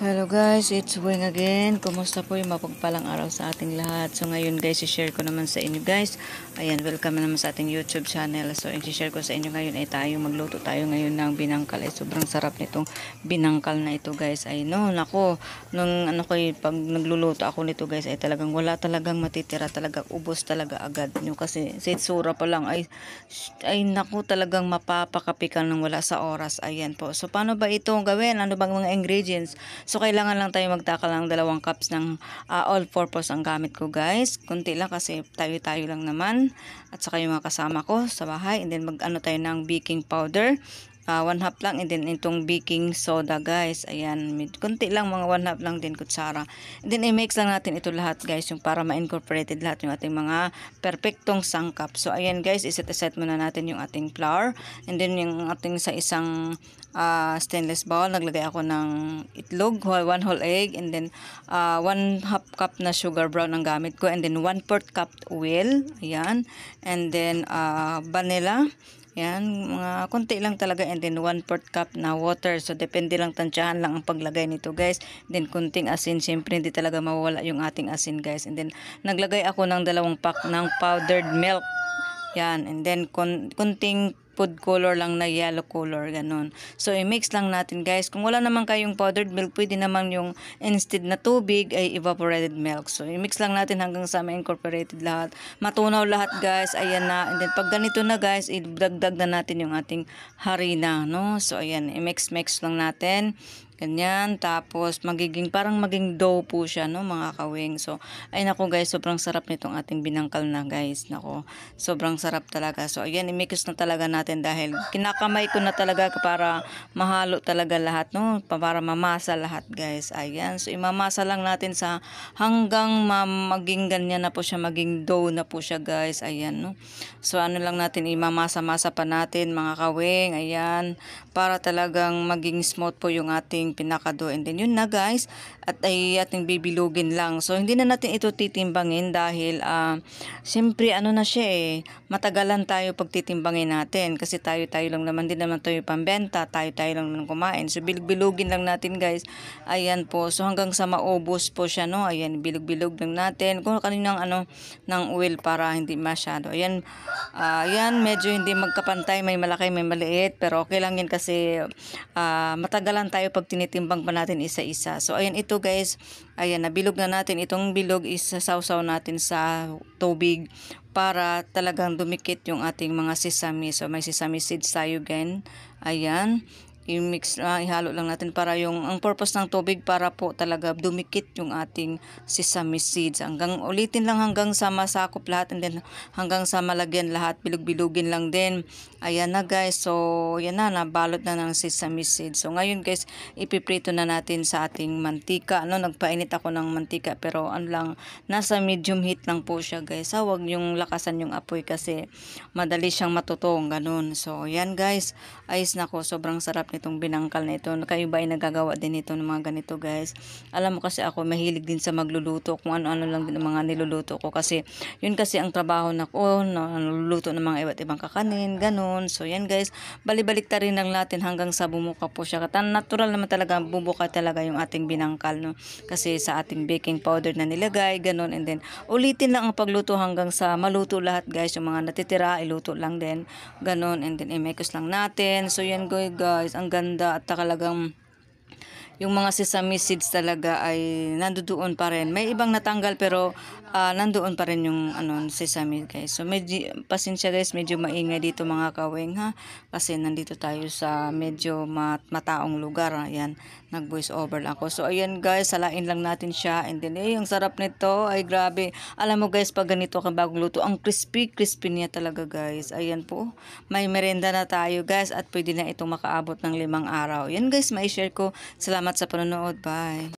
Hello guys, it's Wing again. Kumusta po yung mapagpalang araw sa ating lahat? So ngayon guys, i-share ko naman sa inyo guys. Ayan, welcome naman sa ating YouTube channel. So i-share ko sa inyo ngayon ay magluto tayo ngayon ng binangkal. Ay sobrang sarap nitong binangkal na ito guys. Ay no, nako, nung pag nagluluto ako nito guys ay talagang wala talagang matitira, talaga ubos talaga agad nyo. Kasi sa itsura pa lang ay naku, talagang mapapakapikan ng wala sa oras. Ayan po. So paano ba ito gawin? Ano bang mga ingredients? So, kailangan lang tayo magtakal ng 2 cups ng all-purpose ang gamit ko guys. Kunti lang kasi tayo-tayo lang naman. At saka yung mga kasama ko sa bahay. And then mag-ano tayo ng baking powder. 1/2 lang, and then itong baking soda guys, ayan, kunti lang, mga 1/2 lang din kutsara. And then i-mix lang natin ito lahat guys, yung para ma-incorporated lahat yung ating mga perfectong sangkap. So ayan guys, iset muna natin yung ating flour, and then yung ating sa isang stainless bowl, naglagay ako ng itlog, 1 whole egg, and then 1/2 cup na sugar brown ang gamit ko, and then 1/4 cup oil, ayan, and then vanilla. Yan, mga konti lang talaga, and then 1/4 cup na water. So, depende lang, tansyahan lang ang paglagay nito guys. Then, kunting asin. Siyempre, hindi talaga mawawala yung ating asin guys. And then, naglagay ako ng 2 pack ng powdered milk. Yan, and then, kunting food color lang na yellow color, ganun. So, i-mix lang natin guys. Kung wala naman kayong powdered milk, pwede naman yung instead na tubig ay evaporated milk. So, i-mix lang natin hanggang sa ma-incorporated lahat. Matunaw lahat guys. Ayan na. And then, pag ganito na guys, idagdag na natin yung ating harina, no? So, ayan, i-mix lang natin. Ganyan, tapos parang maging dough po siya, no, mga kawing. So, ay nako guys, sobrang sarap nitong ating binangkal na guys. Nako, sobrang sarap talaga. So, ayan, i-mix na talaga natin dahil kinakamay ko na talaga para mahalo talaga lahat, no, para mamasa lahat guys. Ayan, so imamasa lang natin sa hanggang maging ganyan na po siya, maging dough na po siya guys. Ayan, no. So, ano lang natin, imamasa-masa pa natin mga kawing. Ayan, para talagang maging smooth po yung ating pinakado. And then yun na guys, at ay ating bibilugin lang. So hindi na natin ito titimbangin dahil siyempre ano na siya matagalan tayo pag titimbangin natin kasi tayo lang naman, din naman tayo pambenta, tayo lang naman kumain. So bilugin lang natin guys. Ayan po, so hanggang sa maubos po siya, no. Ayan, bilog lang natin kung kaninang ng oil para hindi masyado. Ayan, ayan, medyo hindi magkapantay, may malaki may maliit, pero okay lang yan kasi matagalan tayo pag tinitimbang pa natin isa-isa. So ayan, ito guys, ayan, nabilog na natin. Itong bilog isasawsaw natin sa tubig para talagang dumikit yung ating mga sesame. So may sesame seeds tayo again. Ayan, i-mix, ihalo lang natin para ang purpose ng tubig para po talaga dumikit yung ating sesame seeds. Ulitin lang hanggang sa masakop lahat, and then hanggang sa malagyan lahat, bilugin lang din. Ayan na guys, so yan na, nabalot na ng sesame seeds. So ngayon guys, ipiprito na natin sa ating mantika. Nagpainit ako ng mantika, pero nasa medium heat lang po siya guys. Huwag yung lakasan yung apoy kasi madali siyang matutong, ganun. So yan guys, ayos na ko, sobrang sarap nitong binangkal na ito. Kayo ba ay nagagawa din ito ng mga ganito guys? Alam mo kasi ako mahilig din sa magluluto, kung ano-ano lang din ang mga niluluto ko kasi yun kasi ang trabaho na ko, naluluto ng mga iba't ibang kakanin, ganun. So yan guys, balibalik ta rin lang natin hanggang sa bumuka po siya. Natural naman talaga, bumuka talaga yung ating binangkal, no? Kasi sa ating baking powder na nilagay, ganun. And then ulitin lang ang pagluto hanggang sa maluto lahat guys. Yung mga natitira, iluto lang din, ganun. And then i-mix lang natin. So yan guys, ang ganda at talagang yung mga sesame seeds talaga ay nandoon pa rin. May ibang natanggal pero nandoon pa rin yung sesame guys. So medyo pasensya guys, medyo maingay dito mga kaweng ha. Kasi nandito tayo sa medyo mataong lugar. Ayan, nag-voice over lang ako. So ayan guys, salain lang natin siya, and then yung sarap nito ay grabe. Alam mo guys, pag ganito ka bagong luto, ang crispy niya talaga guys. Ayan po, may merenda na tayo guys, at pwede na itong makaabot ng 5 araw. Yan guys, mai-share ko. Salamat sa panonood. Bye.